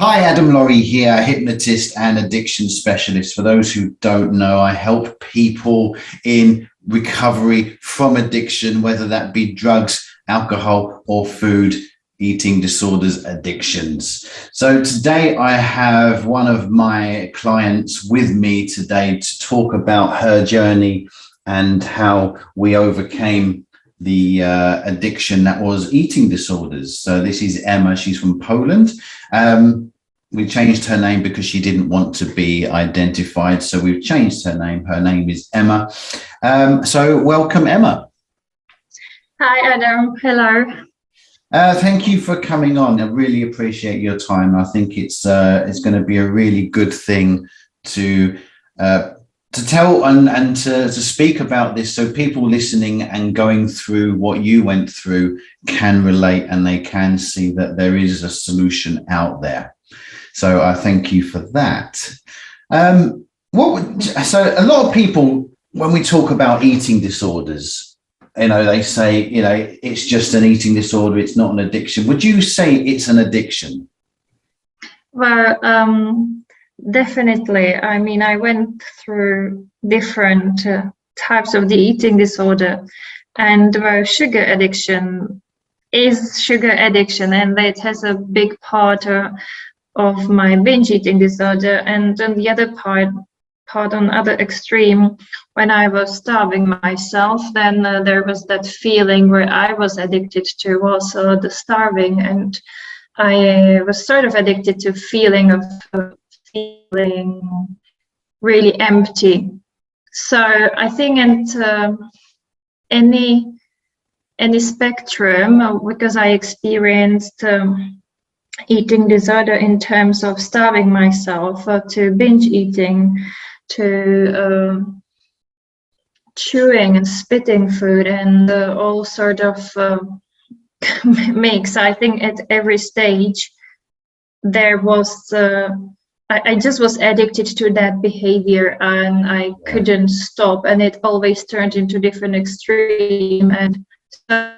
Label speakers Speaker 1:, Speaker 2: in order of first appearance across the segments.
Speaker 1: Hi, Adam Laurie here, hypnotist and addiction specialist. For those who don't know, I help people in recovery from addiction, whether that be drugs, alcohol, or food, eating disorders, addictions. So today I have one of my clients with me today to talk about her journey and how we overcame the addiction that was eating disorders. So this is Emma. She's from Poland. We changed her name because she didn't want to be identified. So we've changed her name. Her name is Emma. So welcome, Emma.
Speaker 2: Hi, Adam. Hello.
Speaker 1: Thank you for coming on. I really appreciate your time. I think it's going to be a really good thing to tell and to speak about this, so people listening and going through what you went through can relate and they can see that there is a solution out there. So I thank you for that. So a lot of people, when we talk about eating disorders, they say, it's just an eating disorder. It's not an addiction. Would you say it's an addiction?
Speaker 2: Well, definitely. I mean, I went through different types of the eating disorder, and sugar addiction is sugar addiction, and it has a big part of my binge eating disorder. And on the other part on other extreme, when I was starving myself, then there was that feeling where I was addicted to also the starving, and I was sort of addicted to feeling really empty. So I think any spectrum, because I experienced eating disorder in terms of starving myself, to binge eating, to chewing and spitting food, and all sort of mix. I think at every stage there was I just was addicted to that behavior, and I couldn't stop, and it always turned into different extreme, and so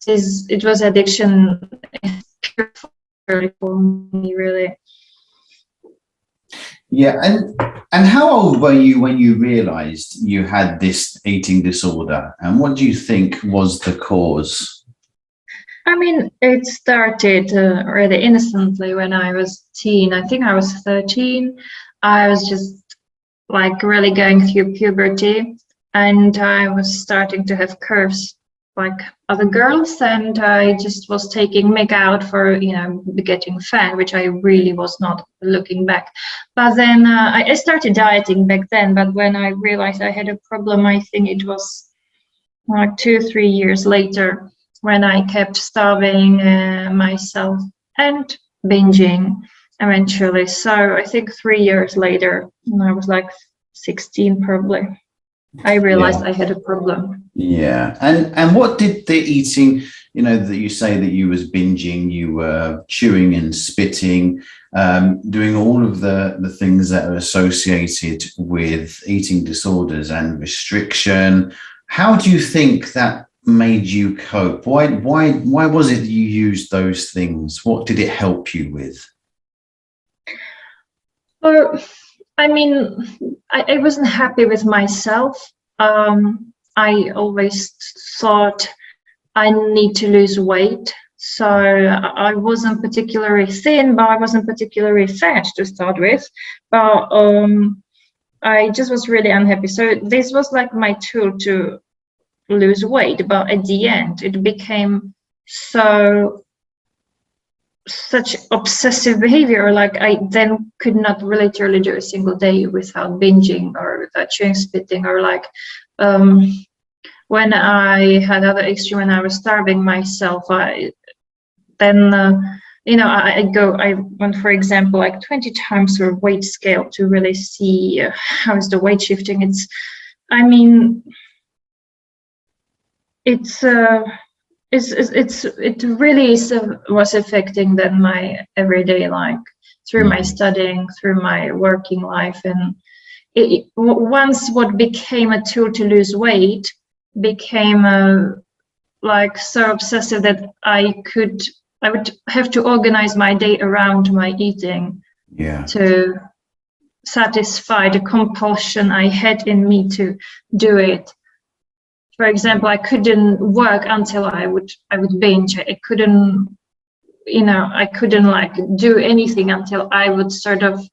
Speaker 2: it was addiction for me, really.
Speaker 1: Yeah, and how old were you when you realized you had this eating disorder, and what do you think was the cause?
Speaker 2: I mean, it started really innocently when I was teen. I think I was 13. I was just like really going through puberty, and I was starting to have curves like other girls, and I just was taking make out for getting fat, which I really was not, looking back. But then I started dieting back then. But when I realized I had a problem, I think it was like 2-3 years later, when I kept starving myself and binging eventually. So I think 3 years later, when I was like 16 probably, I realized I had a problem.
Speaker 1: Yeah. And what did the eating, that you say that you was binging, you were chewing and spitting, doing all of the things that are associated with eating disorders and restriction. How do you think that made you cope? Why was it you used those things? What did it help you with?
Speaker 2: Well, I mean, I wasn't happy with myself. I always thought I need to lose weight. So I wasn't particularly thin, but I wasn't particularly fat to start with. But I just was really unhappy. So this was like my tool to lose weight. But at the end, it became such obsessive behavior. Like I then could not literally do a single day without binging or without chewing, spitting, or like when I had other extreme, when I was starving myself, I went, for example, like 20 times per weight scale to really see how is the weight shifting. It really was affecting then my everyday life, through my studying, through my working life. And once what became a tool to lose weight became like so obsessive that I could I would have to organize my day around my eating to satisfy the compulsion I had in me to do it. For example, I couldn't work until I would binge. I couldn't, I couldn't like do anything until I would sort of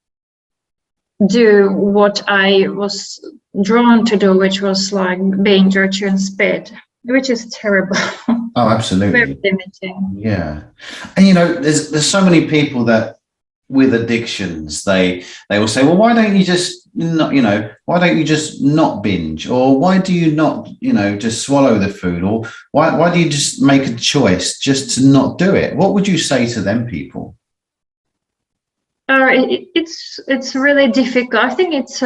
Speaker 2: do what I was drawn to do, which was like binge or chew and spit, which is terrible.
Speaker 1: Oh, absolutely.
Speaker 2: Very limiting.
Speaker 1: Yeah. And there's so many people that with addictions, they will say, well, why don't you just not, why don't you just not binge? Or why do you not, just swallow the food? Or why do you just make a choice just to not do it? What would you say to them people?
Speaker 2: It's really difficult. I think it's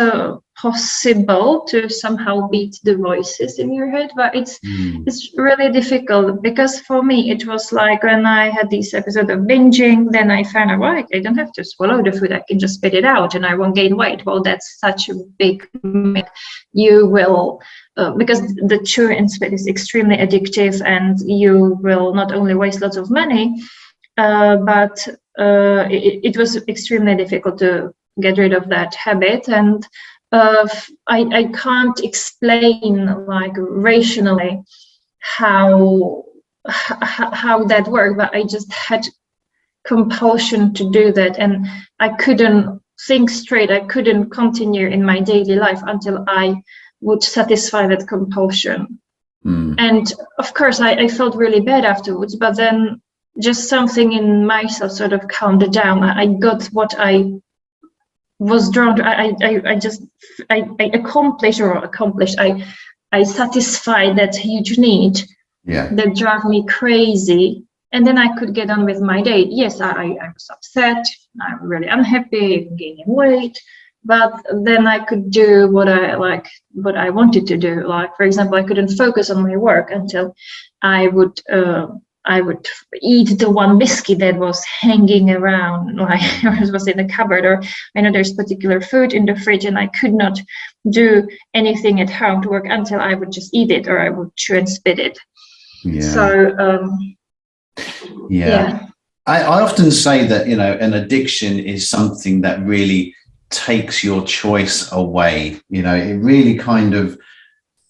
Speaker 2: possible to somehow beat the voices in your head, but it's really difficult, because for me it was like when I had this episode of binging, then I found out, well, I don't have to swallow the food, I can just spit it out and I won't gain weight. Well, that's such a big myth. You will because the chew and spit is extremely addictive, and you will not only waste lots of money, but it was extremely difficult to get rid of that habit. And I can't explain like rationally how that worked, but I just had compulsion to do that, and I couldn't think straight. I couldn't continue in my daily life until I would satisfy that compulsion. And of course I felt really bad afterwards, but then just something in myself sort of calmed it down. I got what I was drawn to. I satisfied that huge need that drove me crazy, and then I could get on with my day. Yes, I was upset, I'm really unhappy, gaining weight, but then I could do what I wanted to do. Like, for example, I couldn't focus on my work until I would eat the one biscuit that was hanging around, like, or was in the cupboard, or I know there's particular food in the fridge, and I could not do anything at home to work until I would just eat it, or I would chew and spit it. So
Speaker 1: I often say that an addiction is something that really takes your choice away. It really kind of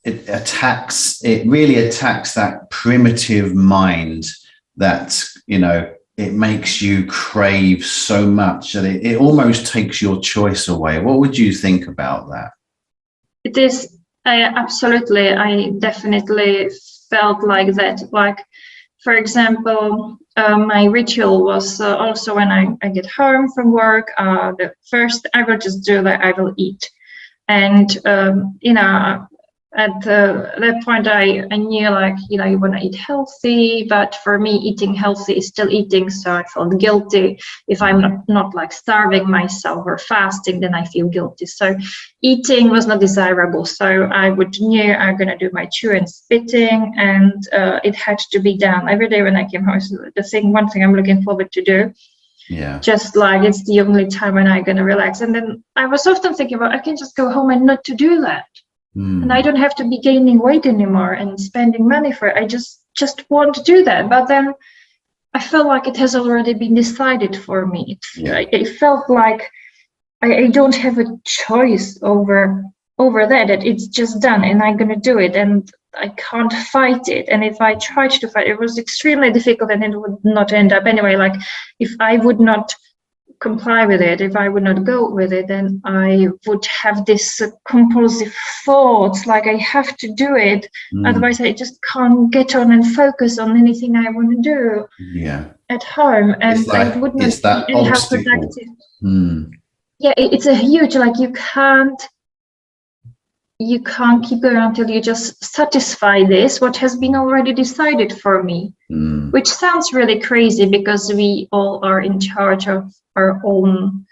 Speaker 1: it really attacks that primitive mind that it makes you crave so much that it almost takes your choice away. What would you think about that?
Speaker 2: It is absolutely. I definitely felt like that. Like, for example, my ritual was also when I get home from work, the first I will just do that, I will eat. And at that point I knew, like, you want to eat healthy, but for me eating healthy is still eating, so I felt guilty. If I'm not like starving myself or fasting, then I feel guilty. So eating was not desirable, so I knew I'm gonna do my chew and spitting, and it had to be done every day when I came home. So one thing I'm looking forward to do. Just like it's the only time when I'm gonna relax. And then I was often thinking about, I can just go home and not to do that. And I don't have to be gaining weight anymore and spending money for it. I just want to do that. But then I felt like it has already been decided for me. It felt like I don't have a choice over that it's just done, and I'm gonna do it, and I can't fight it. And if I tried to fight, it was extremely difficult, and it would not end up anyway. Like, if I would not comply with it, if I would not go with it, then I would have this compulsive thoughts, like I have to do it, otherwise I just can't get on and focus on anything I want to do at home, and I would not be anyhow productive. It's a huge, like, you can't keep going until you just satisfy this, what has been already decided for me, which sounds really crazy because we all are in charge of our own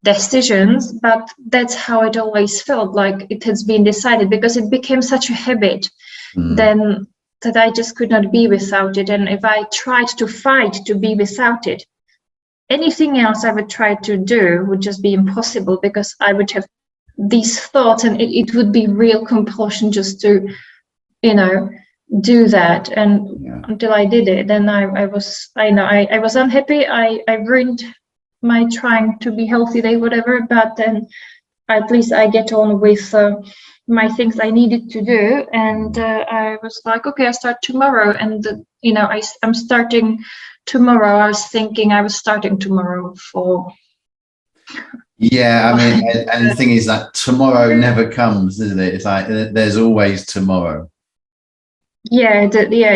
Speaker 2: decisions, but that's how it always felt, like it has been decided, because it became such a habit then that I just could not be without it. And if I tried to fight to be without it, anything else I would try to do would just be impossible, because I would have these thoughts, and it would be real compulsion just to do that. And
Speaker 1: Yeah.
Speaker 2: until I did it, then I was unhappy. I ruined my trying to be healthy day, whatever, but then at least I get on with my things I needed to do. And I was like, okay, I start tomorrow. And I'm starting tomorrow. I was thinking I was starting tomorrow for
Speaker 1: Yeah, I mean, and the thing is that tomorrow never comes, isn't it? It's like there's always tomorrow.
Speaker 2: Yeah,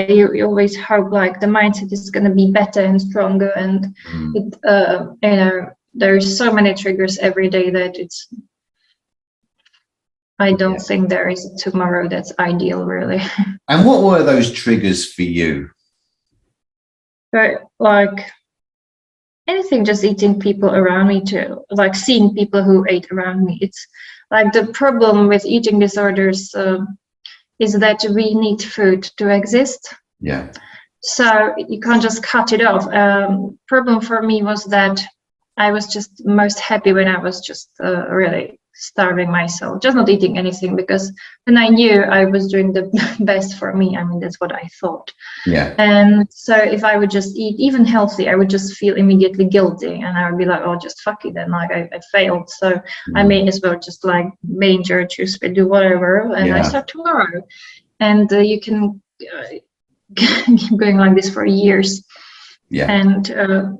Speaker 2: you always hope like the mindset is going to be better and stronger, and there's so many triggers every day that I don't think there is a tomorrow that's ideal, really.
Speaker 1: And what were those triggers for you?
Speaker 2: But like anything, just eating people around me too, like seeing people who ate around me. It's like the problem with eating disorders is that we need food to exist.
Speaker 1: Yeah.
Speaker 2: So you can't just cut it off. Problem for me was that I was just most happy when I was just really starving myself, just not eating anything, because then I knew I was doing the best for me. I mean, that's what I thought.
Speaker 1: Yeah.
Speaker 2: And so if I would just eat even healthy, I would just feel immediately guilty, and I would be like, oh, just fuck it, then like I failed. So I may as well just like binge or choose to do whatever, and I start tomorrow. And you can keep going like this for years.
Speaker 1: Yeah.
Speaker 2: And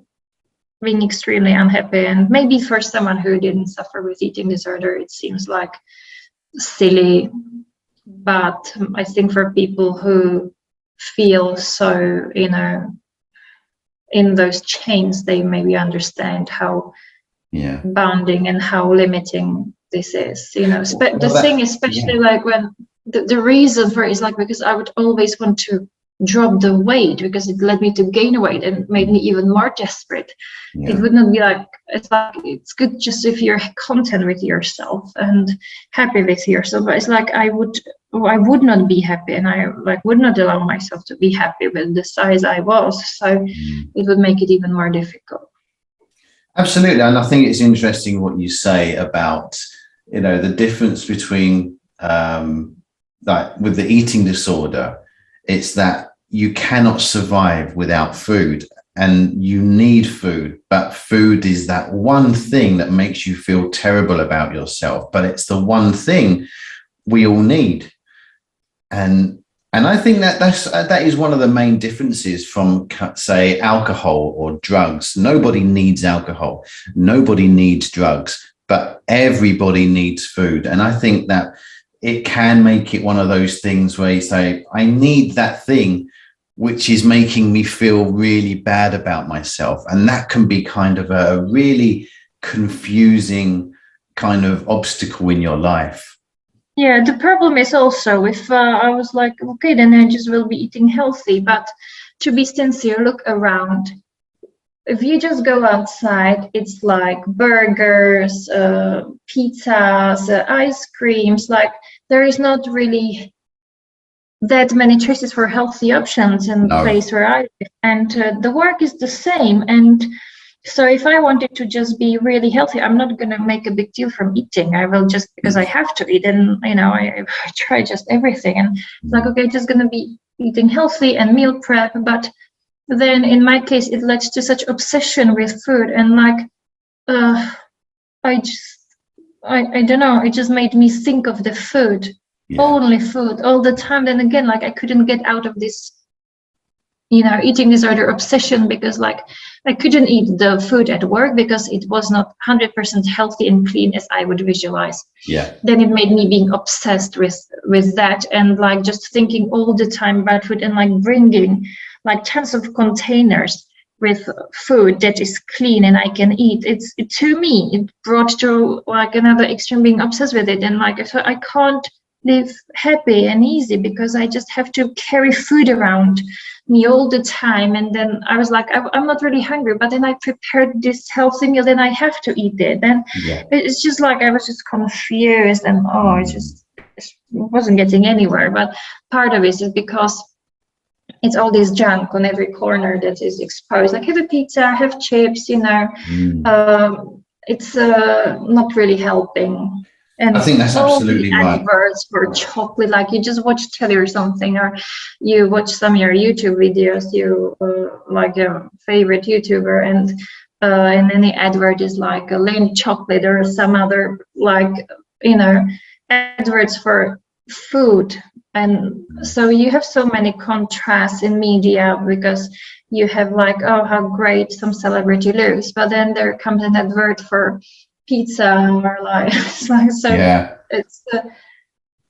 Speaker 2: being extremely unhappy. And maybe for someone who didn't suffer with eating disorder, it seems like silly. But I think for people who feel so, in those chains, they maybe understand how bounding and how limiting this is. The thing, especially like when the reason for it is like because I would always want to drop the weight because it led me to gain weight and made me even more desperate. It would not be like it's good just if you're content with yourself and happy with yourself, but it's like I would not be happy, and I like would not allow myself to be happy with the size I was, so it would make it even more difficult.
Speaker 1: Absolutely. And I think it's interesting what you say about the difference between like with the eating disorder. It's that you cannot survive without food, and you need food, but food is that one thing that makes you feel terrible about yourself, but it's the one thing we all need. And I think that is one of the main differences from, say, alcohol or drugs. Nobody needs alcohol, nobody needs drugs, but everybody needs food. And I think that it can make it one of those things where you say, I need that thing, which is making me feel really bad about myself. And that can be kind of a really confusing kind of obstacle in your life.
Speaker 2: Yeah, the problem is also if I was like, okay, then I just will be eating healthy. But to be sincere, look around. If you just go outside, it's like burgers, pizzas, ice creams. Like there is not really that many choices for healthy options in the place where I live. And the work is the same. And so if I wanted to just be really healthy, I'm not going to make a big deal from eating. I will just, because I have to eat, and I try just everything. And it's like, okay, just going to be eating healthy and meal prep. But then in my case, it led to such obsession with food. And like, I don't know, it just made me think of the food, only food all the time. Then again, like I couldn't get out of this eating disorder obsession, because like I couldn't eat the food at work because it was not 100% healthy and clean as I would visualize. Then it made me being obsessed with that, and like just thinking all the time about food, and like bringing like tons of containers with food that is clean and I can eat. To me, it brought to like another extreme, being obsessed with it. And like I can't live happy and easy because I just have to carry food around me all the time. And then I was like, I'm not really hungry, but then I prepared this healthy meal, then I have to eat it. And it's just like I was just confused, and it wasn't getting anywhere. But part of it is because it's all this junk on every corner that is exposed. Like have a pizza, have chips, it's not really helping.
Speaker 1: I
Speaker 2: And
Speaker 1: think that's
Speaker 2: all the
Speaker 1: absolutely right.
Speaker 2: adverts for chocolate, like you just watch telly or something, or you watch some of your YouTube videos, you like your favorite YouTuber, and then the advert is like a Lindt chocolate or some other, like, you know, adverts for food. And so you have so many contrasts in media, because you have like, oh, how great some celebrity looks, but then there comes an advert for pizza, or like, it's like, so
Speaker 1: Yeah.
Speaker 2: it's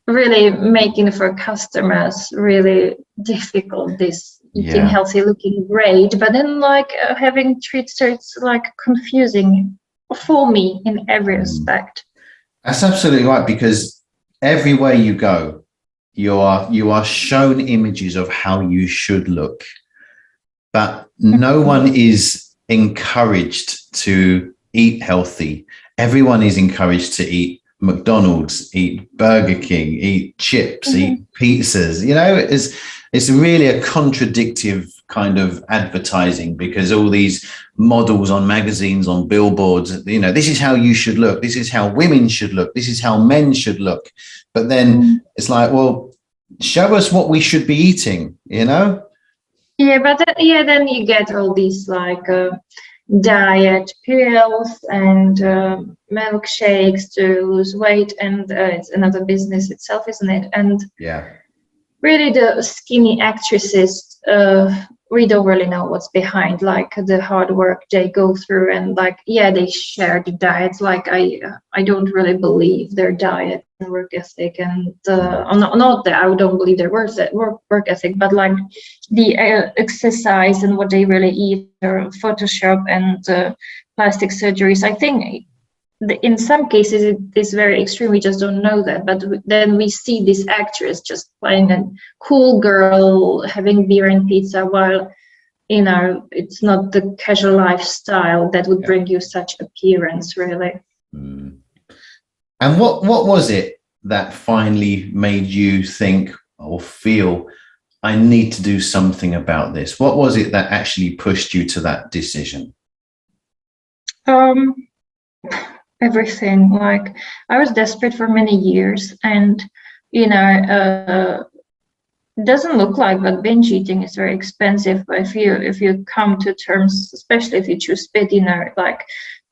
Speaker 2: really making for customers really difficult, this eating
Speaker 1: Yeah.
Speaker 2: healthy, looking great, but then like having treats, so it's like confusing for me in every aspect.
Speaker 1: That's absolutely right, because everywhere you go, you are shown images of how you should look, but no one is encouraged to eat healthy. Everyone is encouraged to eat McDonald's, eat Burger King, eat chips, eat
Speaker 2: Mhm.
Speaker 1: pizzas. It's really a contradictive kind of advertising, because all these models on magazines, on billboards, this is how you should look, this is how women should look, this is how men should look. But then
Speaker 2: Mm.
Speaker 1: it's like, well, show us what we should be eating.
Speaker 2: Yeah, but yeah, then you get all these like diet pills and milkshakes to lose weight, and it's another business itself, isn't it? And
Speaker 1: Yeah.
Speaker 2: really, the skinny actresses, we don't really know what's behind, like the hard work they go through, and like, yeah, they share the diets. Like, I don't really believe their diet and work ethic, and not that I don't believe their work ethic, but like the exercise and what they really eat, or Photoshop and plastic surgeries. I think in some cases it is very extreme, we just don't know that, but then we see this actress just playing a cool girl having beer and pizza, while it's not the casual lifestyle that would
Speaker 1: Yeah.
Speaker 2: bring you such appearance, really.
Speaker 1: Mm. And what was it that finally made you think or feel, I need to do something about this? What was it that actually pushed you to that decision?
Speaker 2: um Everything, like, I was desperate for many years, and it doesn't look like, but binge eating is very expensive. But if you come to terms, especially if you choose spit, like,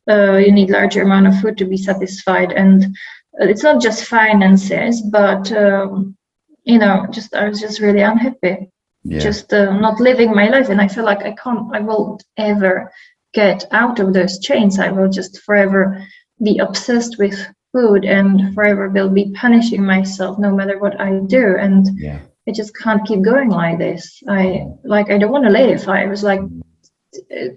Speaker 2: you need larger amount of food to be satisfied, and it's not just finances, but just I was just really unhappy,
Speaker 1: Yeah.
Speaker 2: just not living my life, and I feel like I won't ever get out of those chains. I will just forever be obsessed with food, and forever will be punishing myself no matter what I do, and
Speaker 1: Yeah.
Speaker 2: I just can't keep going like this. I don't want to live. I was like, I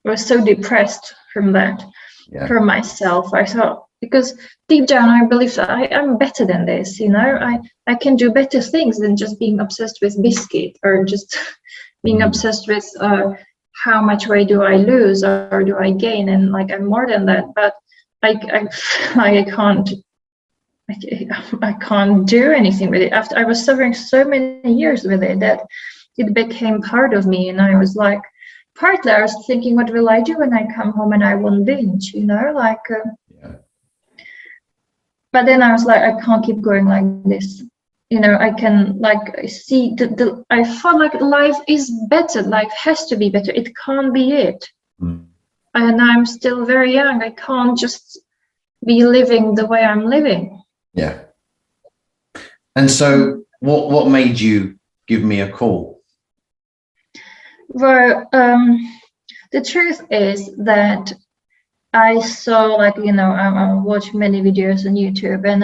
Speaker 2: was so depressed from that,
Speaker 1: Yeah.
Speaker 2: for myself. I thought, because deep down I believe that I'm better than this. I can do better things than just being obsessed with biscuit, or just being obsessed with how much weight do I lose, or do I gain, and like I'm more than that. But I can't. I can't do anything with it. After I was suffering so many years with it, that it became part of me, and I was like, partly I was thinking, what will I do when I come home and I won't binge, like.
Speaker 1: Yeah.
Speaker 2: But then I was like, I can't keep going like this. I can, like, see I felt like life is better. Life has to be better. It can't be it.
Speaker 1: Mm.
Speaker 2: And I'm still very young. I can't just be living the way I'm living.
Speaker 1: Yeah. And so what made you give me a call?
Speaker 2: Well, the truth is that I saw, like, I watched many videos on YouTube, and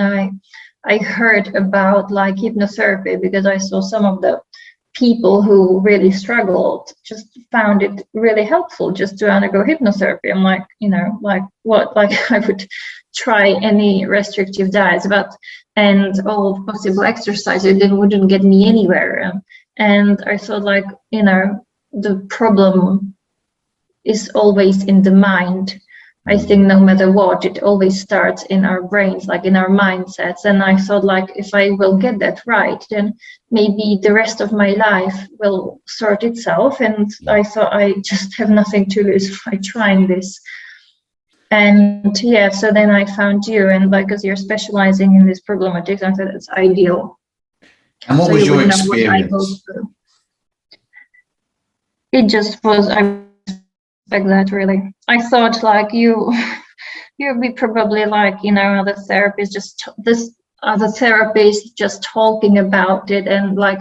Speaker 2: I heard about like hypnotherapy, because I saw some of the people who really struggled just found it really helpful just to undergo hypnotherapy. I'm like, like what? Like, I would try any restrictive diets, and all possible exercises, it wouldn't get me anywhere. And I thought, like, the problem is always in the mind. I think no matter what, it always starts in our brains, like in our mindsets. And I thought, like, if I will get that right, then maybe the rest of my life will sort itself. And I thought, I just have nothing to lose by trying this. And yeah, so then I found you, and because you're specializing in this problematics, I thought it's ideal.
Speaker 1: And what
Speaker 2: So
Speaker 1: was
Speaker 2: you
Speaker 1: your
Speaker 2: would know what I go
Speaker 1: experience?
Speaker 2: through. It just was, I like that really. I thought like you'd be probably like, other therapists, just this other therapist just talking about it, and like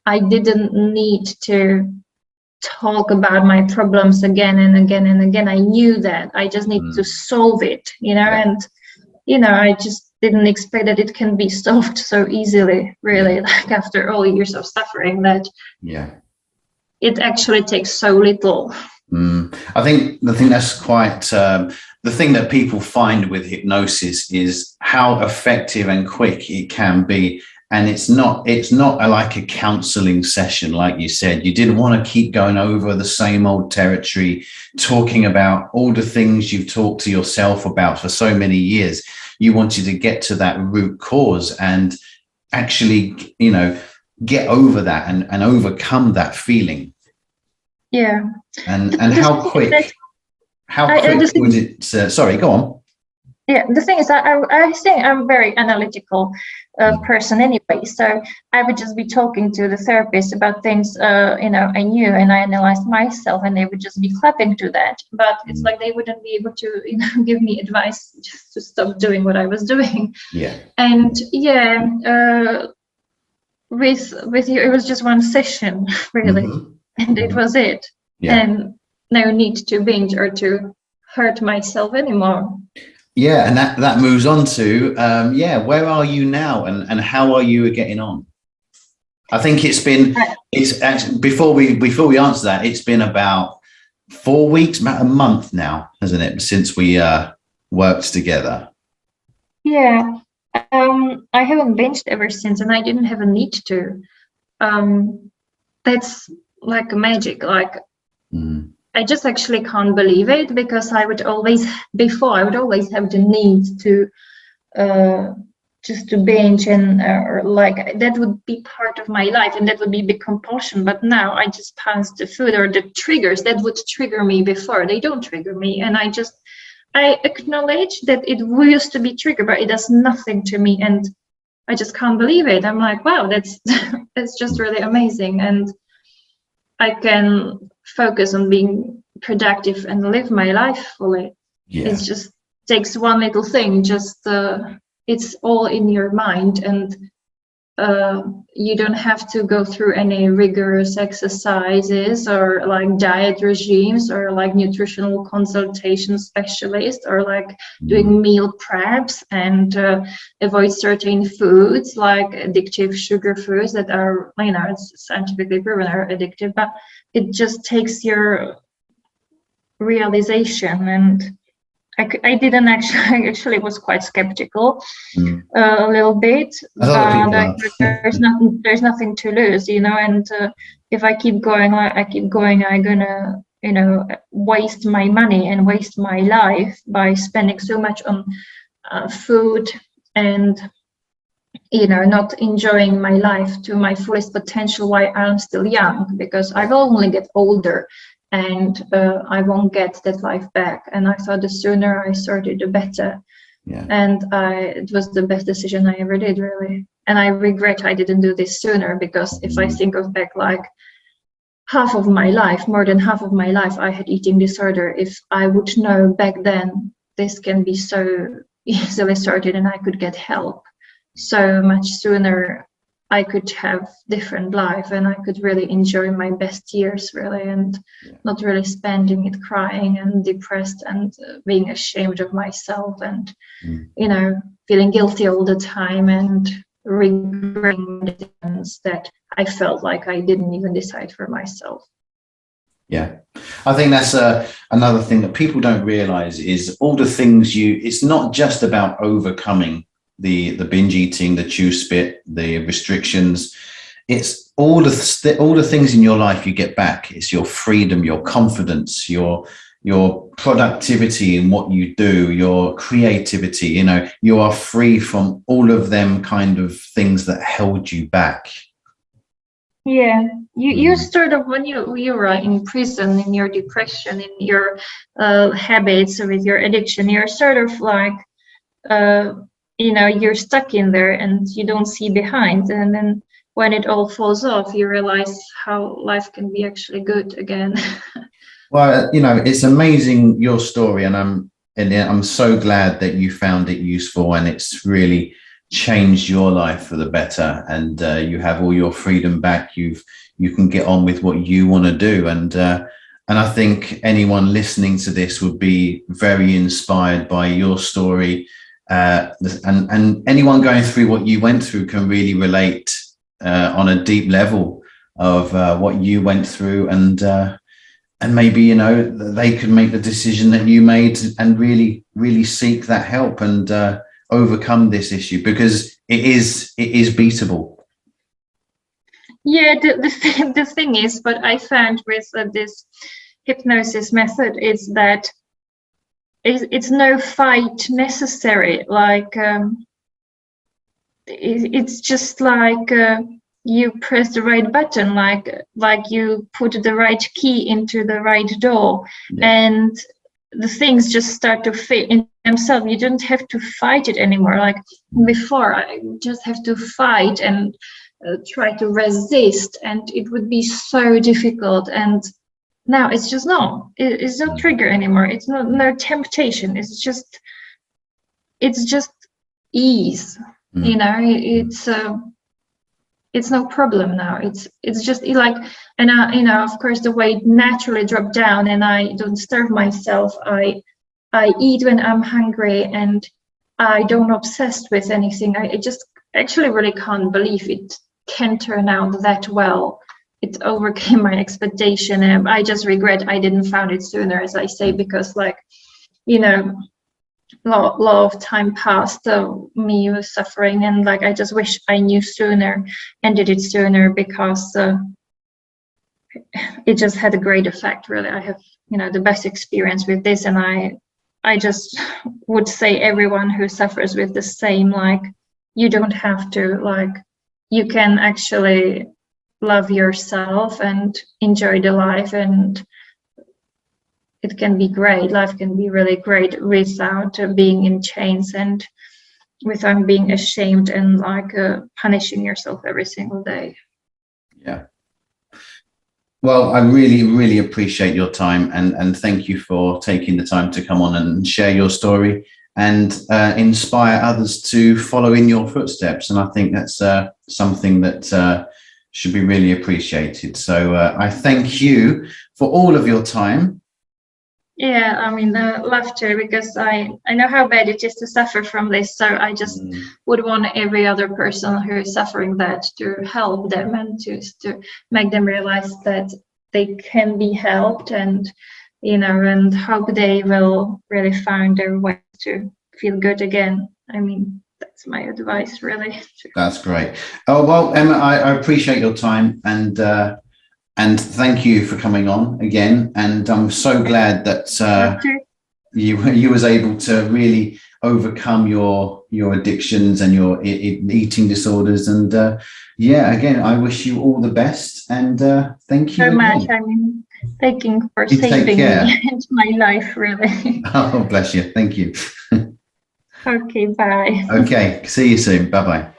Speaker 2: I didn't need to talk about my problems again and again and again. I knew that I just need to solve it,
Speaker 1: Yeah.
Speaker 2: and I just didn't expect that it can be solved so easily, really.
Speaker 1: Yeah.
Speaker 2: Like after all years of suffering, that
Speaker 1: Yeah.
Speaker 2: it actually takes so little.
Speaker 1: I think that's quite the thing that people find with hypnosis is how effective and quick it can be. And it's not like a counseling session, like you said. You didn't want to keep going over the same old territory, talking about all the things you've talked to yourself about for so many years. You wanted to get to that root cause and actually, get over that and overcome that feeling.
Speaker 2: Yeah.
Speaker 1: And
Speaker 2: The
Speaker 1: how
Speaker 2: thing is that
Speaker 1: quick was it? Sorry, go on.
Speaker 2: Yeah, the thing is that I think I'm a very analytical person anyway. So I would just be talking to the therapist about things, I knew, and I analyzed myself, and they would just be clapping to that. But it's like they wouldn't be able to, give me advice just to stop doing what I was doing.
Speaker 1: Yeah.
Speaker 2: And yeah, with you, it was just one session, really, and it was it.
Speaker 1: Yeah.
Speaker 2: And no need to binge or to hurt myself anymore.
Speaker 1: Yeah, and that moves on to where are you now, and how are you getting on? I think it's actually before we answer that, it's been about 4 weeks, about a month now, hasn't it, since we worked together?
Speaker 2: Yeah, I haven't binged ever since, and I didn't have a need to. That's like magic. Like I just actually can't believe it, because I would always have the need to just to binge, and or like that would be part of my life, and that would be big compulsion. But now I just pass the food, or the triggers that would trigger me before, they don't trigger me, and I acknowledge that it used to be triggered, but it does nothing to me, and I just can't believe it. I'm like, wow, that's that's just really amazing, and I can focus on being productive and live my life fully.
Speaker 1: Yeah.
Speaker 2: It just takes one little thing, just it's all in your mind, and you don't have to go through any rigorous exercises or like diet regimes or like nutritional consultation specialists, or like doing meal preps and avoid certain foods like addictive sugar foods that are, it's scientifically proven are addictive, but it just takes your realization. And I didn't actually, I actually was quite skeptical a little bit, but there's nothing to lose, and if I keep going, I'm gonna, waste my money and waste my life by spending so much on food and, not enjoying my life to my fullest potential while I'm still young, because I will only get older, and I won't get that life back. And I thought the sooner I started, the better.
Speaker 1: Yeah.
Speaker 2: And it was the best decision I ever did, really. And I regret I didn't do this sooner, because if I think of back, like half of my life, more than half of my life, I had eating disorder. If I would know back then, this can be so easily started, and I could get help so much sooner, I could have different life, and I could really enjoy my best years, really, and not really spending it crying and depressed and being ashamed of myself, and feeling guilty all the time and regretting decisions that I felt like I didn't even decide for myself.
Speaker 1: Yeah, I think that's another thing that people don't realize is all the things it's not just about overcoming the binge eating, the chew spit, the restrictions. It's all the things in your life you get back. It's your freedom, your confidence, your productivity in what you do, your creativity. You are free from all of them kind of things that held you back.
Speaker 2: Yeah, you sort of, when you were in prison, in your depression, in your habits, with your addiction, you're sort of like you're stuck in there and you don't see behind. And then when it all falls off, you realize how life can be actually good again.
Speaker 1: Well, it's amazing, your story, and I'm so glad that you found it useful and it's really changed your life for the better. And you have all your freedom back. You can get on with what you want to do. And I think anyone listening to this would be very inspired by your story. And anyone going through what you went through can really relate on a deep level of what you went through, and maybe they could make the decision that you made and really seek that help and overcome this issue, because it is beatable.
Speaker 2: Yeah, the thing is, what I found with this hypnosis method is that it's no fight necessary. Like it's just like you press the right button, like you put the right key into the right door, and the things just start to fit in themselves. You don't have to fight it anymore. Like before, I just have to fight and try to resist, and it would be so difficult. And now it's just it's no trigger anymore. It's no temptation. It's just ease. It's no problem now. It's just like, and of course, the weight naturally dropped down, and I don't starve myself. I eat when I'm hungry, and I don't obsess with anything. I just actually really can't believe it can turn out that well. It overcame my expectation, and I just regret I didn't found it sooner, as I say, because lot of time passed, me was suffering, and I just wish I knew sooner and did it sooner, because it just had a great effect. Really, I have the best experience with this, and I just would say everyone who suffers with the same, you don't have to, you can actually love yourself and enjoy the life, and it can be great. Life can be really great without being in chains and without being ashamed and punishing yourself every single day.
Speaker 1: Yeah. Well, I really appreciate your time, and thank you for taking the time to come on and share your story and inspire others to follow in your footsteps. And I think that's something that should be really appreciated. So I thank you for all of your time.
Speaker 2: Yeah, I mean, love to, because I know how bad it is to suffer from this. So I just would want every other person who is suffering that to help them, and to make them realize that they can be helped, and and hope they will really find their way to feel good again. I mean, that's my advice, really.
Speaker 1: That's great. Oh, well, Emma, I appreciate your time, and thank you for coming on again. And I'm so glad that you was able to really overcome your addictions and your eating disorders. And again, I wish you all the best. And thank you
Speaker 2: so much. I mean, thank you for saving me and my life, really.
Speaker 1: Oh, bless you. Thank you.
Speaker 2: Okay, bye.
Speaker 1: Okay, see you soon. Bye-bye.